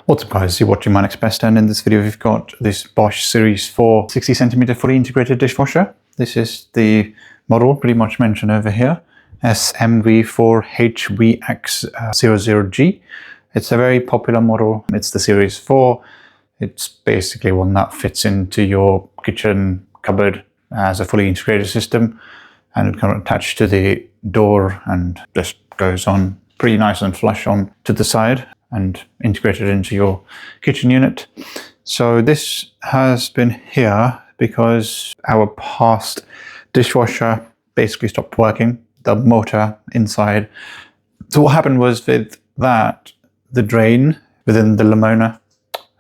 What's up guys, you're watching MyNextBest, and in this video we've got this Bosch Series 4 60cm fully integrated dishwasher. This is the model pretty much mentioned over here, SMV4HVX00G. It's a very popular model. It's the Series 4. It's basically one that fits into your kitchen cupboard as a fully integrated system, and it can attach to the door and just goes on pretty nice and flush on to the side and integrated into your kitchen unit. So this has been here because our past dishwasher basically stopped working, the motor inside. So what happened was with that, the drain within the Lamona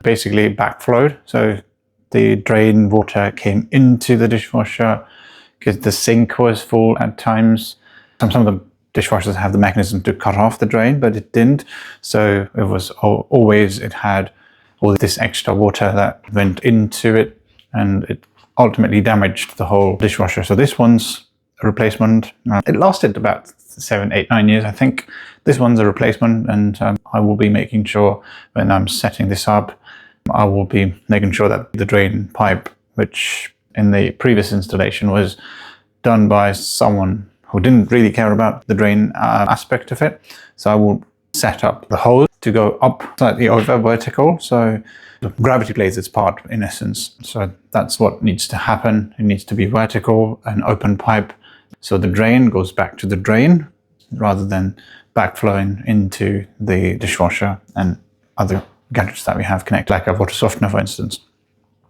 basically backflowed. So the drain water came into the dishwasher because the sink was full at times. Some of the dishwashers have the mechanism to cut off the drain, but it didn't. So it was always, it had all this extra water that went into it, and it ultimately damaged the whole dishwasher. So this one's a replacement. It lasted about 7, 8, 9 years, I think. This one's a replacement, and I will be making sure when I'm setting this up, I will be making sure that the drain pipe, which in the previous installation was done by someone who didn't really care about the drain aspect of it. So I will set up the hole to go up slightly over vertical. So gravity plays its part in essence. So that's what needs to happen. It needs to be vertical, an open pipe. So the drain goes back to the drain rather than backflowing into the dishwasher and other gadgets that we have connected, like a water softener, for instance.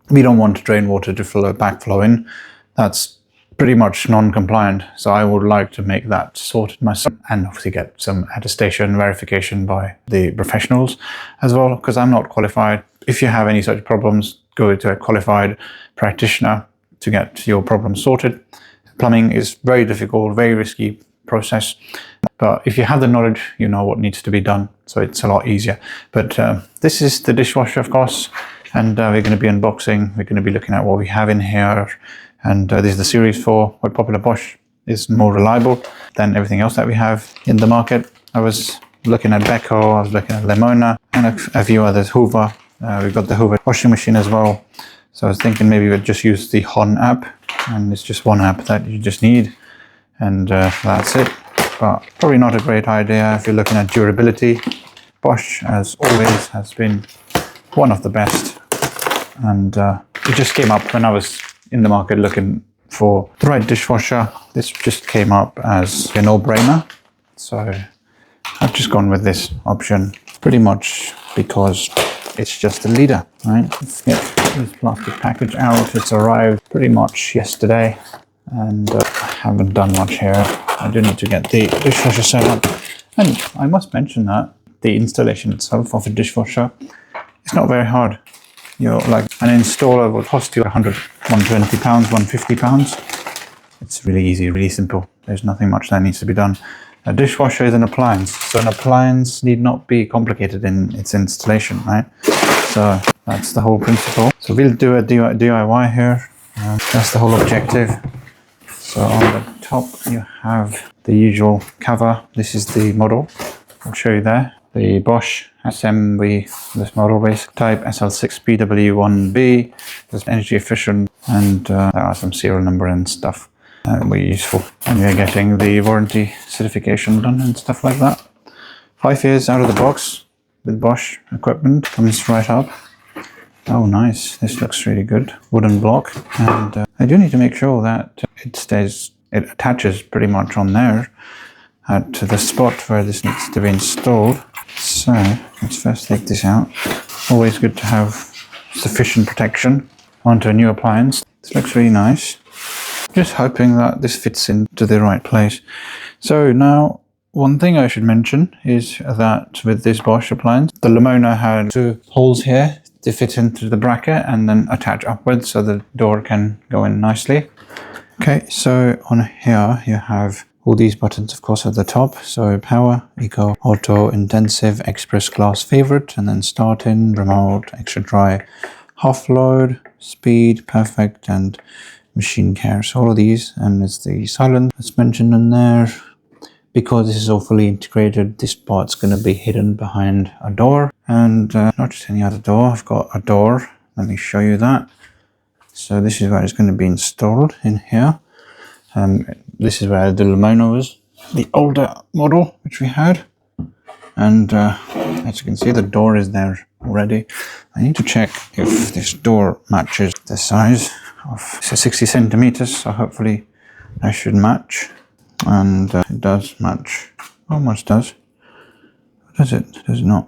We don't want drain water to backflow in. That's pretty much non-compliant, so I would like to make that sorted myself and obviously get some attestation verification by the professionals as well, because I'm not qualified. If you have any such problems, go to a qualified practitioner to get your problem sorted. Plumbing is very difficult, very risky process, but if you have the knowledge, you know what needs to be done, so it's a lot easier. But this is the dishwasher, of course, and we're going to be unboxing. We're going to be looking at what we have in here. And this is the Series 4. Quite popular. Bosch is more reliable than everything else that we have in the market. I was looking at Beko, I was looking at Lamona, and a few others. Hoover. We've got the Hoover washing machine as well. So I was thinking maybe we'd just use the Hon app, and it's just one app that you just need, and that's it. But probably not a great idea if you're looking at durability. Bosch, as always, has been one of the best, and it just came up when I was in the market looking for the right dishwasher. This just came up as a no-brainer, so I've just gone with this option pretty much because it's just a leader, right? Let's get this plastic package out. It's arrived pretty much yesterday, and I haven't done much here. I do need to get the dishwasher set up, and I must mention that the installation itself of a dishwasher is not very hard. You know, like an installer will cost you 100, 120 pounds, 150 pounds. It's really easy, really simple. There's nothing much that needs to be done. A dishwasher is an appliance, so an appliance need not be complicated in its installation, right? So that's the whole principle. So we'll do a DIY here. That's the whole objective. So on the top you have the usual cover. This is the model. I'll show you there. The Bosch SMV, this model base type SL6PW1B, it's energy efficient, and there are some serial number and stuff that will be useful. And you're getting the warranty certification done and stuff like that. 5 years out of the box with Bosch equipment, comes right up. Oh nice, this looks really good. Wooden block, and I do need to make sure that it attaches pretty much on there at the spot where this needs to be installed. So let's first take this out. Always good to have sufficient protection onto a new appliance. This looks really nice. Just hoping that this fits into the right place. So now, one thing I should mention is that with this Bosch appliance, the Lamona had 2 holes here to fit into the bracket and then attach upwards so the door can go in nicely. Okay, so on here you have all these buttons, of course, at the top. So power, eco, auto, intensive, express class, favorite, and then start in, remote, extra dry, half load, speed, perfect, and machine care. So all of these, and it's the silent that's mentioned in there. because this is all fully integrated, this part's going to be hidden behind a door, and not just any other door. I've got a door. Let me show you that. So this is where it's going to be installed in here. This is where the limono is, the older model which we had, and as you can see, the door is there already. I need to check if this door matches the size of 60 centimeters, so hopefully that should match, and it does match, almost does. Does it? Does it not?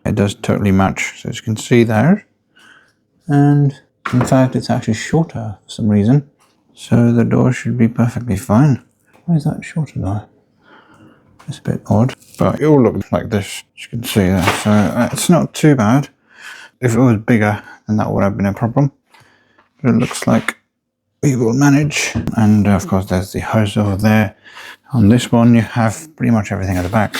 It does totally match, so as you can see there, and in fact it's actually shorter for some reason, so the door should be perfectly fine. Why is that shorter though? It's a bit odd, but it all looks like this, as you can see there, so it's not too bad. If it was bigger, then that would have been a problem, but it looks like we will manage. And of course there's the hose over there. On this one you have pretty much everything at the back.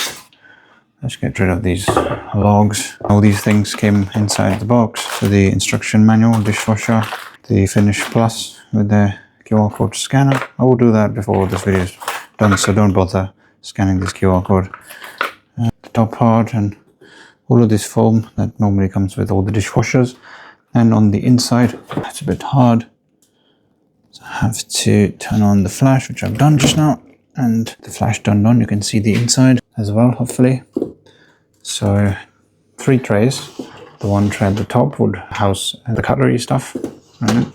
Let's get rid of these logs. All these things came inside the box. So the instruction manual, dishwasher, the Finish Plus with the QR code scanner. I will do that before this video is done, so don't bother scanning this QR code. The top part and all of this foam that normally comes with all the dishwashers. And on the inside, it's a bit hard, so I have to turn on the flash, which I've done just now. And the flash turned on, you can see the inside as well, hopefully. So 3 trays. The one tray at the top would house the cutlery stuff, right?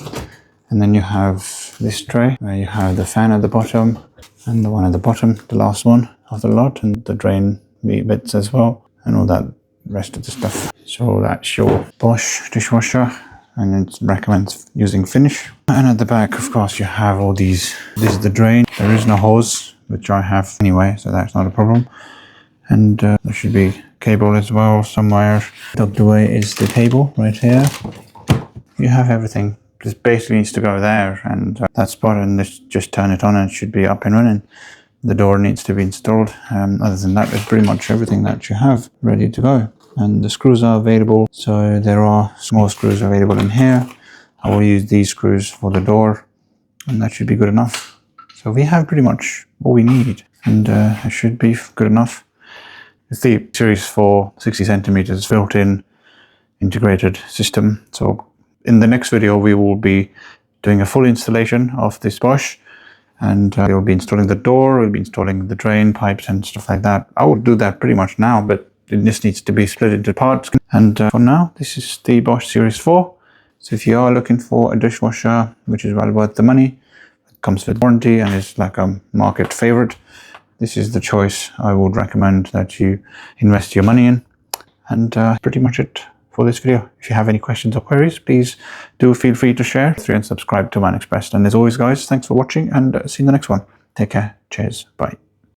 And then you have this tray where you have the fan at the bottom, and the one at the bottom, the last one of the lot, and the drain bits as well, and all that rest of the stuff. So that's your Bosch dishwasher, and it recommends using Finish. And at the back, of course, you have all these. This is the drain. There is no hose, which I have anyway, so that's not a problem. And there should be cable as well somewhere. Tucked away is the cable right here. You have everything. This basically needs to go there, and that spot, and just turn it on and it should be up and running. The door needs to be installed. Other than that, it's pretty much everything that you have ready to go. And the screws are available, so there are small screws available in here. I will use these screws for the door, and that should be good enough. So we have pretty much all we need, and it should be good enough. It's the Series 4 60 centimeters built-in integrated system. So in the next video, we will be doing a full installation of this Bosch, and we'll be installing the door, we'll be installing the drain pipes and stuff like that. I will do that pretty much now, but this needs to be split into parts. And for now, this is the Bosch Series 4. So if you are looking for a dishwasher, which is well worth the money, it comes with warranty and is like a market favorite, this is the choice I would recommend that you invest your money in. And pretty much it for this video. If you have any questions or queries, please do feel free to share and subscribe to MyNextBest. And as always, guys, thanks for watching, and see you in the next one. Take care. Cheers. Bye.